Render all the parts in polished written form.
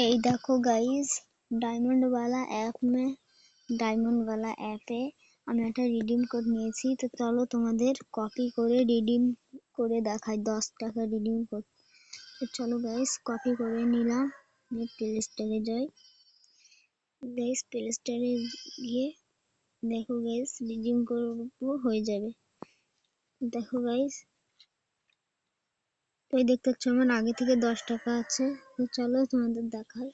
এই দেখো guys, diamond वाला ऐप এ আমি একটা রিডিম কোড নিয়েছি। তো চলো তোমাদের কপি করে রিডিম করে দেখাই। 10 টাকা রিডিম কোড। তো চলো গাইস, কপি করে নিলাম। প্লে স্টোরে যাই। গাইস প্লে স্টোরে গিয়ে দেখো গাইস, রিডিম করবো হয়ে যাবে। দেখো গাইস, তো দেখতে পাচ্ছ আমার আগে থেকে 10 টাকা আছে। তো চলো তোমাদের দেখাই।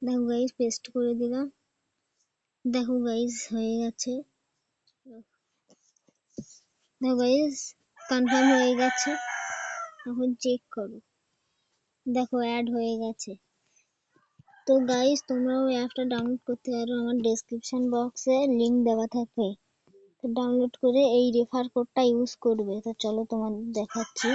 দেখো গাইস, পেস্ট করে দিলাম। দেখো গাইস হয়ে গেছে। দেখো গাইস, কনফার্ম হয়ে গেছে। এখন চেক করো। দেখো অ্যাড হয়ে গেছে। তো গাইস, তোমরাও অ্যাপটা ডাউনলোড করতে পারো। আমার ডেসক্রিপশন বক্সে লিংক দেওয়া থাকবে। তো ডাউনলোড করে এই রেফার কোডটা ইউজ করবে। তো চলো তোমাদের দেখাচ্ছি।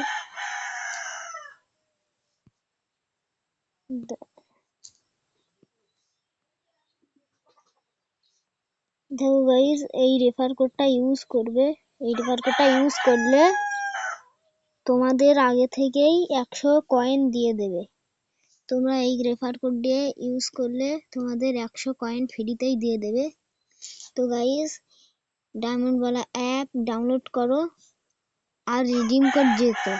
দেখো গাইস, এই রেফার কোডটা ইউজ করবে। এই রেফার কোডটা ইউজ করলে তোমাদের আগে থেকেই 100 কয়েন দিয়ে দেবে। তোমরা এই রেফার কোড দিয়ে ইউজ করলে তোমাদের 100 কয়েন ফ্রিতেই দিয়ে দেবে। তো গাইস, डायमंड वाला ऐप डाउनलोड करो और रिडीम कोड जीतो।